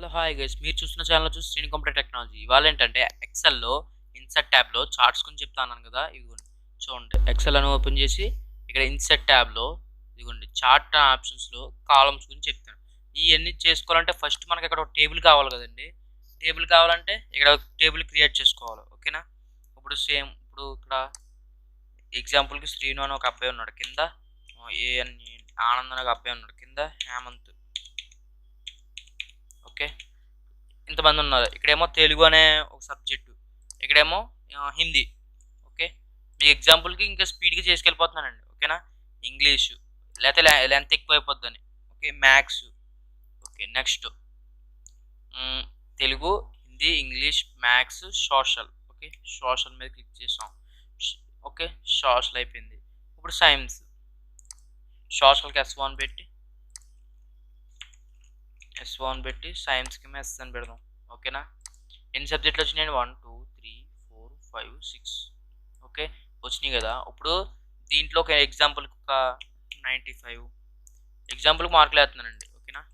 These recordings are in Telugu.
హలో హాయ్ గైస్, మీరు చూస్తున్న ఛానల్ వచ్చి శ్రీను కంప్యూటర్ టెక్నాలజీ. ఇవాళ ఏంటంటే ఎక్సెల్లో ఇన్సర్ట్ ట్యాబ్లో చార్ట్స్ గురించి చెప్తాను కదా. ఇదిగోండి చూడండి, ఎక్సెల్ అని ఓపెన్ చేసి ఇక్కడ ఇన్సర్ట్ ట్యాబ్లో ఇదిగోండి చార్ట్ ఆప్షన్స్లో కాలమ్స్ గురించి చెప్తాను. ఇవన్నీ చేసుకోవాలంటే ఫస్ట్ మనకి ఇక్కడ ఒక టేబుల్ కావాలి కదండి. టేబుల్ కావాలంటే ఇక్కడ టేబుల్ క్రియేట్ చేసుకోవాలి. ఓకేనా? ఇప్పుడు ఇక్కడ ఎగ్జాంపుల్కి శ్రీను అని ఒక అబ్బాయి ఉన్నాడు, కింద ఆనంద్ అని ఒక అబ్బాయి ఉన్నాడు, కింద హేమంత్. ఓకే, ఇంతమంది ఉన్నారు. ఇక్కడేమో తెలుగు అనే ఒక సబ్జెక్టు, ఇక్కడేమో హిందీ. ఓకే, మీ ఎగ్జాంపుల్కి ఇంకా స్పీడ్గా చేసుకెళ్ళిపోతున్నానండి. ఓకేనా? ఇంగ్లీషు లేకపోతే లెంత్ ఎక్కువైపోద్దని. Okay, maths. Okay, next Telugu, Hindi, English, maths, social. Okay, social మీద క్లిక్ చేసాం. ఓకే, సోషల్ అయిపోయింది. ఇప్పుడు సైన్స్, సోషల్కి S1 పెట్టి సైన్స్కి ఎస్ అని పెడదాం. ఓకేనా? ఎన్ని సబ్జెక్టులు వచ్చినాయండి? 1 2 3 4 5 6. ఓకే, వచ్చినాయి కదా. ఇప్పుడు దీంట్లో ఒక ఎగ్జాంపుల్కి ఒక 95 ఎగ్జాంపుల్కి మార్కులు వేస్తున్నానండి. ఓకేనా?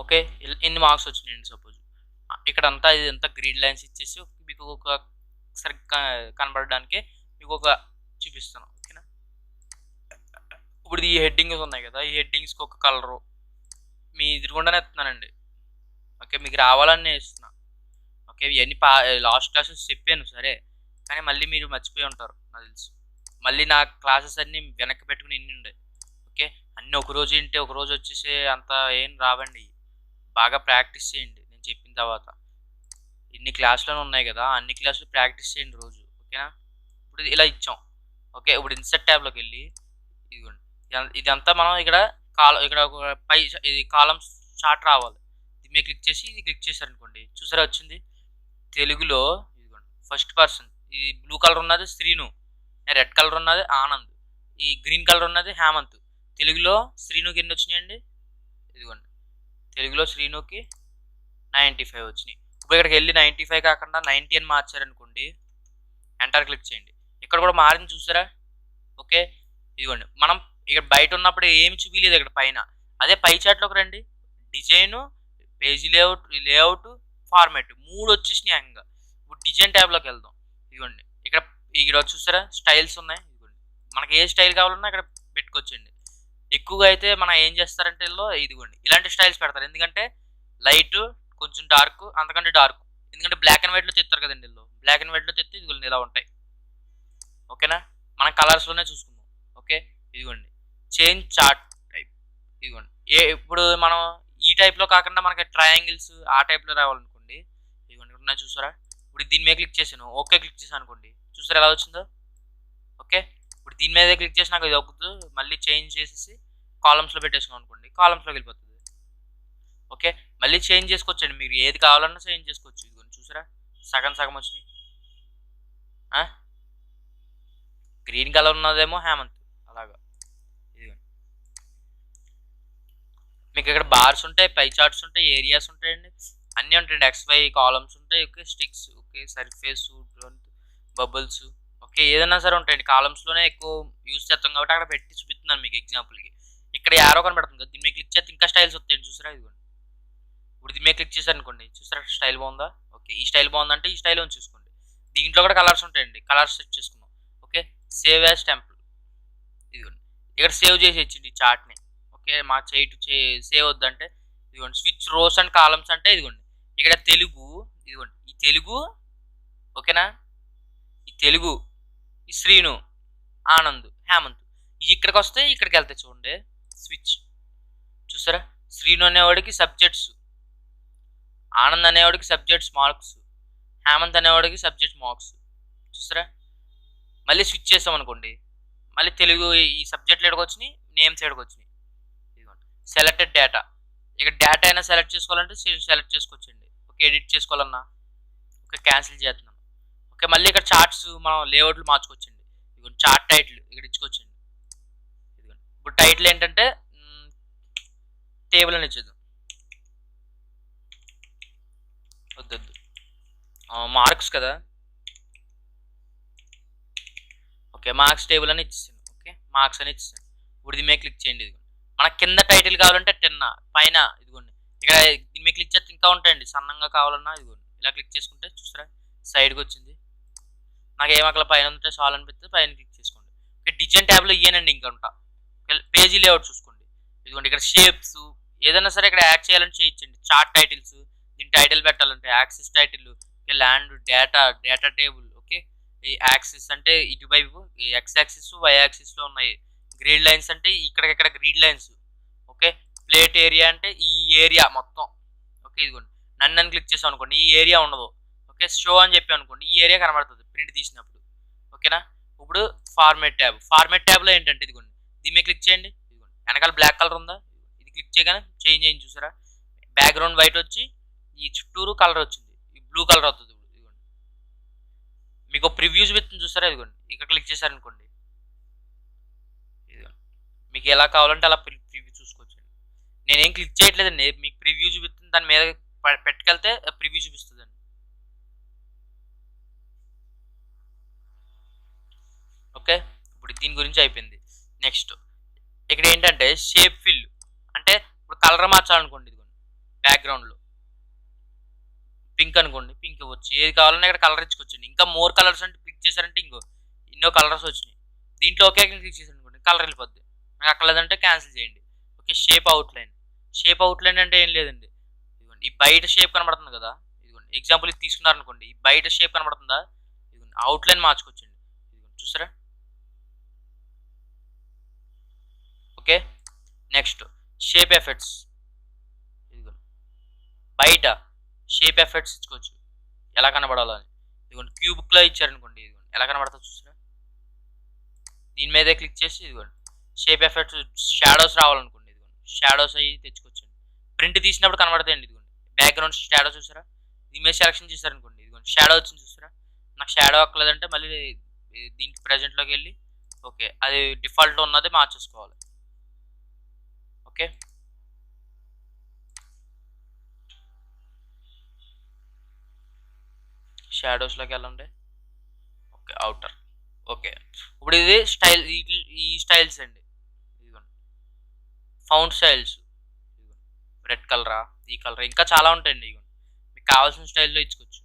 ఓకే, ఎన్ని మార్క్స్ వచ్చినాయండి? సపోజ్ ఇక్కడంతా ఇదంతా గ్రీన్ లైన్స్ ఇచ్చేసి మీకు ఒక సరిగ్గా కనబడడానికి మీకు ఒక చూపిస్తాను. ఓకేనా? ఇప్పుడు ఈ హెడ్డింగ్స్ ఉన్నాయి కదా, ఈ హెడ్డింగ్స్కి ఒక కలరు మీ ఎదురుగుండానే ఎత్తున్నానండి. ఓకే, మీకు రావాలని నేను ఇస్తున్నా. ఓకే, ఇవన్నీ లాస్ట్ క్లాసెస్ చెప్పాను సరే, కానీ మళ్ళీ మీరు మర్చిపోయి ఉంటారు నాకు తెలుసు. మళ్ళీ నా క్లాసెస్ అన్నీ వెనక్కి పెట్టుకుని ఎన్ని ఉండే. ఓకే, అన్నీ ఒకరోజు వింటే ఒకరోజు వచ్చేసే అంత ఏం రావండి. బాగా ప్రాక్టీస్ చేయండి నేను చెప్పిన తర్వాత. ఇన్ని క్లాసులు ఉన్నాయి కదా, అన్ని క్లాసులు ప్రాక్టీస్ చేయండి రోజు. ఓకేనా? ఇప్పుడు ఇలా ఇచ్చాం. ఓకే, ఇప్పుడు ఇన్సర్ట్ ట్యాబ్లోకి వెళ్ళి ఇదిగోండి, ఇదంతా మనం ఇక్కడ ఇక్కడ ఒక ఇది కాలమ్స్ చార్ట్ రావాలి. దీని మీద క్లిక్ చేసి ఇది క్లిక్ చేశారనుకోండి, చూసారా వచ్చింది. తెలుగులో ఇదిగోండి ఫస్ట్ పర్సన్, ఈ బ్లూ కలర్ ఉన్నది శ్రీను, రెడ్ కలర్ ఉన్నది ఆనంద్, ఈ గ్రీన్ కలర్ ఉన్నది హేమంత్. తెలుగులో శ్రీనుకి ఎన్ని వచ్చినాయండి? ఇదిగోండి, తెలుగులో శ్రీనుకి 95 వచ్చినాయి. ఇప్పుడు ఇక్కడికి వెళ్ళి 95 కాకుండా 90 అని మార్చారనుకోండి, ఎంటర్ క్లిక్ చేయండి. ఇక్కడ కూడా మారింది చూసారా? ఓకే, ఇదిగోండి మనం ఇక్కడ బయట ఉన్నప్పుడు ఏమి చూపించలేదు ఇక్కడ పైన. అదే పై చాట్లోకి రండి, డిజైను, పేజీ లేఅవుట్, ఫార్మాట్ 3 వచ్చేసినాయి ఏకంగా. ఇప్పుడు డిజైన్ ట్యాబ్లోకి వెళ్దాం. ఇదిగోండి ఇక్కడ చూసారా స్టైల్స్ ఉన్నాయి. ఇదిగోండి మనకి ఏ స్టైల్ కావాలన్నా ఇక్కడ పెట్టుకోవచ్చండి. ఎక్కువగా అయితే మనం ఏం చేస్తారంటే ఇదిగోండి ఇలాంటి స్టైల్స్ పెడతారు. ఎందుకంటే లైట్, కొంచెం డార్క్, అంతకంటే డార్క్. ఎందుకంటే బ్లాక్ అండ్ వైట్లో తెస్తారు కదండి. బ్లాక్ అండ్ వైట్లో తెస్తే ఇదిగోండి ఇలా ఉంటాయి. ఓకేనా? మనం కలర్స్లోనే చూసుకుందాం. ఓకే, ఇదిగోండి చేంజ్ చార్ట్ టైప్. ఇదిగోండి ఇప్పుడు మనం ఈ టైప్లో కాకుండా మనకి ట్రయాంగిల్స్ ఆ టైప్లో రావాలనుకోండి, ఇదిగోండి ఉన్నాయి చూసారా? ఇప్పుడు దీని మీద క్లిక్ చేశాను, ఓకే క్లిక్ చేశాను అనుకోండి, చూసారా ఎలా వచ్చిందో. ఓకే, ఇప్పుడు దీని మీద క్లిక్ చేసి నాకు ఇది అవుతుంది, మళ్ళీ చేంజ్ చేసేసి కాలమ్స్లో పెట్టేసుకున్నాం అనుకోండి, కాలమ్స్లోకి వెళ్ళిపోతుంది. ఓకే, మళ్ళీ చేంజ్ చేసుకోవచ్చండి, మీరు ఏది కావాలన్నా చేంజ్ చేసుకోవచ్చు. ఇదిగోండి చూసారా సగం సగం వచ్చినాయి. గ్రీన్ కలర్ ఉన్నదేమో హేమంత్, అలాగా. ఇదిగోండి మీకు ఇక్కడ బార్స్ ఉంటాయి, పై చార్ట్స్ ఉంటాయి, ఏరియాస్ ఉంటాయండి, అన్నీ ఉంటాయండి. XY కాలమ్స్ ఉంటాయి. Okay, sticks, okay surface, bubbles, okay ఏదైనా సరే ఉంటాయండి. కాలమ్స్లోనే ఎక్కువ యూజ్ చేస్తాం కాబట్టి అక్కడ పెట్టి చూపిస్తున్నాను మీకు ఎగ్జాంపుల్కి. ఇక్కడ యారో కనబడుతుంది కదా, దీని మీద క్లిక్ చేస్తే ఇంకా స్టైల్స్ వస్తాయండి. చూసారా? ఇదిగోండి ఇప్పుడు దీని మీద క్లిక్ చేశారు అనుకోండి, చూసారా స్టైల్ బాగుందా? ఓకే, ఈ స్టైల్ బాగుందంటే ఈ స్టైల్ అని చూసుకోండి. దీంట్లో కూడా కలర్స్ ఉంటాయండి, కలర్స్ సెట్ చేసుకుందాం. Okay, save as temple. ఇదిగోండి ఇక్కడ సేవ్ చేసి ఇచ్చింది ఈ చార్ట్ని. ఓకే, మా సేవ్ వద్దంటే ఇదిగోండి స్విచ్ రోస్ అండ్ కాలమ్స్ అంటే ఇదిగోండి ఇక్కడ తెలుగు, ఇదిగోండి ఈ తెలుగు. ఓకేనా? ఈ తెలుగు, ఈ శ్రీను, ఆనంద్, హేమంత్, ఇది ఇక్కడికి వస్తే ఇక్కడికి వెళ్తాయి. చూడండి స్విచ్, చూసారా? శ్రీను అనేవాడికి సబ్జెక్ట్స్, ఆనంద్ అనేవాడికి సబ్జెక్ట్స్ మార్క్స్, హేమంత్ అనేవాడికి సబ్జెక్ట్ మార్క్స్. చూసారా? మళ్ళీ స్విచ్ చేసాం అనుకోండి, మళ్ళీ తెలుగు ఈ సబ్జెక్ట్లు ఎక్కడికి వచ్చినాయి, నేమ్స్ ఎక్కడికి వచ్చినాయి. ఇదిగోండి సెలెక్టెడ్ డేటా, ఇక్కడ డేటా అయినా సెలెక్ట్ చేసుకోవాలంటే సెలెక్ట్ చేసుకోవచ్చండి. ఓకే, ఎడిట్ చేసుకోవాలన్నా ఓకే క్యాన్సిల్ చేస్తున్నాను. ఓకే, మళ్ళీ ఇక్కడ చార్ట్స్ మనం లేఅవుట్లు మార్చుకోవచ్చండి. ఇదిగోండి చార్ట్ టైటిల్ ఇక్కడ ఇచ్చుకోవచ్చండి. ఇదిగోండి ఇప్పుడు టైటిల్ ఏంటంటే టేబుల్ అని ఇచ్చేద్దాం. వద్దొద్దు, మార్క్స్ కదా. ఓకే, మార్క్స్ టేబుల్ అని ఇచ్చేసాను. ఓకే, మార్క్స్ అని ఇచ్చేసాను. ఇప్పుడు దీని మీద క్లిక్ చేయండి. ఇదిగోండి మనకి కింద టైటిల్ కావాలంటే 10, పైన ఇదిగోండి ఇక్కడ దీని మీద క్లిక్ చేస్తే ఇంకా ఉంటాయండి. సన్నంగా కావాలన్నా ఇదిగోండి ఇలా క్లిక్ చేసుకుంటే చూసారా సైడ్కి వచ్చింది. నాకు ఏమక్కల పైన ఉంటే చాలు అనిపిస్తే పైన క్లిక్ చేసుకోండి. ఓకే, డిజైన్ ట్యాబ్లో ఇయ్యానండి ఇంకా ఉంటా. పేజీ లేఅవుట్ చూసుకోండి. ఇదిగోండి ఇక్కడ షేప్స్ ఏదైనా సరే ఇక్కడ యాడ్ చేయాలని చేయొచ్చండి. చార్ట్ టైటిల్స్ దీని టైటిల్ పెట్టాలంటే axis title, okay land data table. Okay, ఈ యాక్సిస్ అంటే ఇటువైపు ఎక్స్ యాక్సిస్ వై యాక్సిస్ లో ఉన్నాయి. గ్రీడ్ లైన్స్ అంటే ఇక్కడ greed lines. Okay, plate area అంటే ఈ ఏరియా మొత్తం. ఓకే, ఇదిగోండి నన్ను క్లిక్ చేసాం అనుకోండి ఈ ఏరియా ఉండదు. ఓకే, షో అని చెప్పి అనుకోండి ఈ ఏరియా కనబడుతుంది ప్రింట్ తీసినప్పుడు. ఓకేనా, ఇప్పుడు ఫార్మేట్ ట్యాబ్లో ఏంటంటే ఇదిగోండి దీని మీద క్లిక్ చేయండి. ఇదిగోండి వెనకాల బ్లాక్ కలర్ ఉందా, ఇది క్లిక్ చేయగానే చేంజ్ అయింది చూసారా. బ్యాక్గ్రౌండ్ వైట్ వచ్చి ఈ చుట్టూరు కలర్ వచ్చింది, ఈ బ్లూ కలర్ అవుతుంది. ఇదిగోండి మీకు ప్రివ్యూ చూపిస్తుంది చూసారా. ఇదిగోండి ఇక్కడ క్లిక్ చేశారనుకోండి ఇదిగోండి మీకు ఎలా కావాలంటే అలా ప్రివ్యూ చూసుకోవచ్చు. నేనేం క్లిక్ చేయట్లేదండి, మీకు ప్రివ్యూ చూపిస్తుంది. దాని మీద పెట్టుకెళ్తే ప్రివ్యూ చూపిస్తుందండి. ఓకే, ఇప్పుడు దీని గురించి అయిపోయింది. నెక్స్ట్ ఇక్కడ ఏంటంటే షేప్ ఫిల్ అంటే ఇప్పుడు కలర్ మార్చాలనుకోండి. ఇదిగోండి బ్యాక్గ్రౌండ్లో పింక్ అనుకోండి, పింక్ ఇవ్వచ్చు. ఏది కావాలన్నా ఇక్కడ కలర్ ఇచ్చుకోవచ్చండి. ఇంకా మోర్ కలర్స్ అంటే క్లిక్ చేశారంటే ఎన్నో కలర్స్ వచ్చినాయి. దీంట్లో ఒకే క్లిక్ చేశారనుకోండి కలర్ వెళ్ళిపోద్ది. నాకు అక్కర్లేదంటే క్యాన్సిల్ చేయండి. ఓకే, షేప్ అవుట్లైన్ అంటే ఏం లేదండి. ఇదిగోండి ఈ బయట షేప్ కనబడుతుంది కదా. ఇదిగోండి ఎగ్జాంపుల్ ఇది తీసుకున్నారనుకోండి ఈ బయట షేప్ కనబడుతుందా. ఇదిగోండి అవుట్లైన్ మార్చుకోవచ్చండి. ఇదిగోండి చూసారా. Okay, next shape effects. ఇదిగోండి బయట షేప్ ఎఫెక్ట్స్ ఇచ్చుకోవచ్చు ఎలా కనబడాలో అని. ఇదిగోండి క్యూబిక్ లో ఇచ్చారనుకోండి ఇదిగోండి ఎలా కనబడుతుందో చూసారా. దీని మీదే క్లిక్ చేసి ఇదిగోండి షేప్ ఎఫెక్ట్స్ షాడోస్ రావాలనుకోండి. ఇదిగోండి షాడోస్ అవి తెచ్చుకోవచ్చండి. ప్రింట్ తీసినప్పుడు కనబడతాయండి. ఇదిగోండి బ్యాక్గ్రౌండ్ షాడో చూసారా. దీని మీద సెలెక్షన్ చేశారనుకోండి ఇదిగోండి షాడో వచ్చింది చూసారా. నాకు షాడో అక్కర్లేదంటే మళ్ళీ దీనికి ప్రజెంట్లోకి వెళ్ళి ఓకే అది డిఫాల్ట్ ఉన్నది మార్చేసుకోవాలి. ఓకే, షాడోస్లోకి వెళ్ళండి. Okay, outer. ఓకే, ఇప్పుడు ఇది స్టైల్, ఈ స్టైల్స్ అండి. ఇదిగోండి ఫౌంట్ స్టైల్స్. రెడ్ కలరా, ఈ కలర్ ఇంకా చాలా ఉంటాయండి. ఇదిగోండి మీకు కావాల్సిన స్టైల్లో ఇచ్చుకోవచ్చు.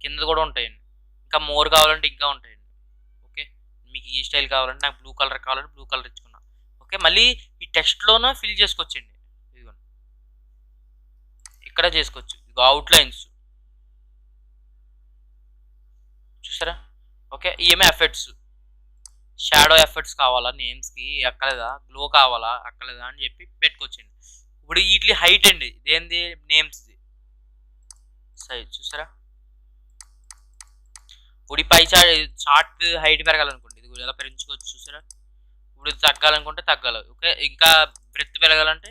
కింద కూడా ఉంటాయండి. ఇంకా మోర్ కావాలంటే ఇంకా ఉంటాయండి. ఓకే, మీకు ఈ స్టైల్ కావాలంటే నాకు బ్లూ కలర్ కావాలంటే బ్లూ కలర్ ఇచ్చుకున్నా. ఓకే, మళ్ళీ ఈ టెక్స్ట్లోనే ఫిల్ చేసుకోవచ్చండి. ఇదిగోండి ఇక్కడ చేసుకోవచ్చు. ఇదిగో అవుట్లైన్స్ చూసారా. Okay, EMI effects shadow effects కావాలా, నేమ్స్కి అక్కలేదా, గ్లో కావాలా అక్కలేదా అని చెప్పి పెట్టుకోవచ్చండి. ఇప్పుడు వీటి హైట్ అండి, ఇదేంది నేమ్స్ది సైజ్ చూసారా. ఇప్పుడు పై చార్ట్ హైట్ పెరగాలనుకోండి ఇది ఎలా పెంచుకోవచ్చు చూసారా. ఇప్పుడు ఇది తగ్గాలనుకుంటే తగ్గాలి. ఓకే, ఇంకా బ్రెత్ పెరగాలంటే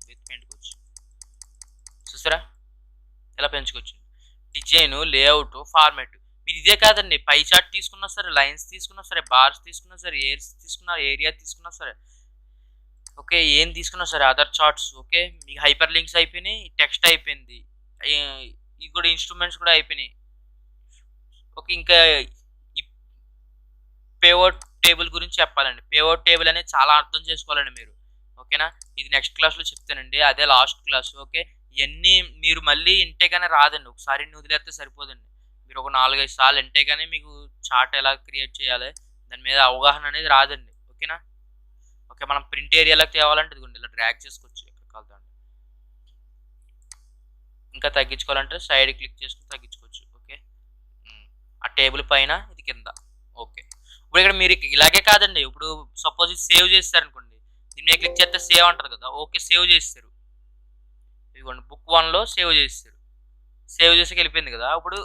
బ్రెత్ పెంచుకోవచ్చు చూసారా. ఎలా పెంచుకోవచ్చు. డిజైన్, లేఅవుట్, ఫార్మాట్ మీరు ఇదే కాదండి, పై చార్ట్ తీసుకున్నా సరే, లైన్స్ తీసుకున్నా సరే, బార్స్ తీసుకున్నా సరే, ఎయిర్స్ తీసుకున్నా, ఏరియా తీసుకున్నా సరే, ఓకే ఏం తీసుకున్నా సరే, అదర్ చార్ట్స్. ఓకే, మీకు హైపర్ లింక్స్ అయిపోయినాయి, టెక్స్ట్ అయిపోయింది, ఇది కూడా ఇన్స్ట్రుమెంట్స్ కూడా అయిపోయినాయి. ఓకే, ఇంకా ఈ పేవర్ట్ టేబుల్ గురించి చెప్పాలండి. పేవర్ట్ టేబుల్ అనేది చాలా అర్థం చేసుకోవాలండి మీరు. ఓకేనా, ఇది నెక్స్ట్ క్లాస్లో చెప్తానండి, అదే లాస్ట్ క్లాస్. ఓకే, ఇవన్నీ మీరు మళ్ళీ ఇంటే కానీ రాదండి, ఒకసారి వదిలేస్తే సరిపోదండి. మీరు ఒక 4-5 సార్లు ఇంటే కానీ మీకు చార్ట్ ఎలా క్రియేట్ చేయాలి దాని మీద అవగాహన అనేది రాదండి. ఓకేనా. ఓకే, మనం ప్రింట్ ఏరియాలోకి తేవాలంటే ఇదిగోండి ఇలా డ్రాగ్ చేసుకోవచ్చు ఎక్కడ కలుద్దాం. ఇంకా తగ్గించుకోవాలంటే సైడ్ క్లిక్ చేసుకుని తగ్గించుకోవచ్చు. ఓకే, ఆ టేబుల్ పైన ఇది కింద. ఓకే, ఇప్పుడు ఇక్కడ మీరు ఇలాగే కాదండి, ఇప్పుడు సపోజ్ ఇది సేవ్ చేస్తారనుకోండి, దీని మీద క్లిక్ చేస్తే సేవ్ అంటారు కదా. ఓకే, సేవ్ చేస్తారు. ఇదిగోండి బుక్ 1లో సేవ్ చేస్తారు. సేవ్ చేసి వెళ్ళిపోయింది కదా. ఇప్పుడు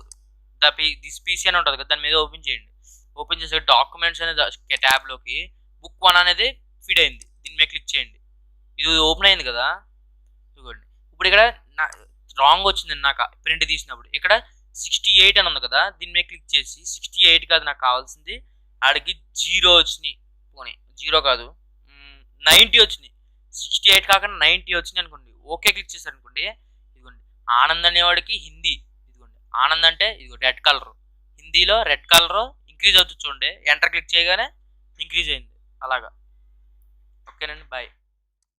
దిస్ పీసీ అని ఉంటుంది కదా, దాని మీద ఓపెన్ చేయండి. ఓపెన్ చేసే డాక్యుమెంట్స్ అనేది ట్యాబ్లోకి బుక్ 1 అనేది ఫీడ్ అయింది. దీని మీద క్లిక్ చేయండి. ఇది ఓపెన్ అయింది కదా. ఇదిగోండి రాంగ్ వచ్చింది ఇందాక ప్రింట్ తీసినప్పుడు. ఇక్కడ 68 అని ఉంది కదా, దీని మీద క్లిక్ చేసి 68 కాదు నాకు కావాల్సింది, ఆడికి 0 వచ్చినాయి. పోనీ 0 కాదు, 90 వచ్చినాయి. 68 కాకుండా 90 వచ్చినాయి అనుకోండి. ఓకే క్లిక్ చేశారు అనుకోండి, ఇదిగోండి ఆనంద్ అనేవాడికి హిందీ, ఇదిగోండి ఆనంద్ అంటే ఇదిగో రెడ్ కలర్, హిందీలో రెడ్ కలర్ ఇంక్రీజ్ అవుతుంది చూడండి. ఎంటర్ క్లిక్ చేయగానే ఇంక్రీజ్ అయింది అలాగా. ఓకేనండి, బాయ్.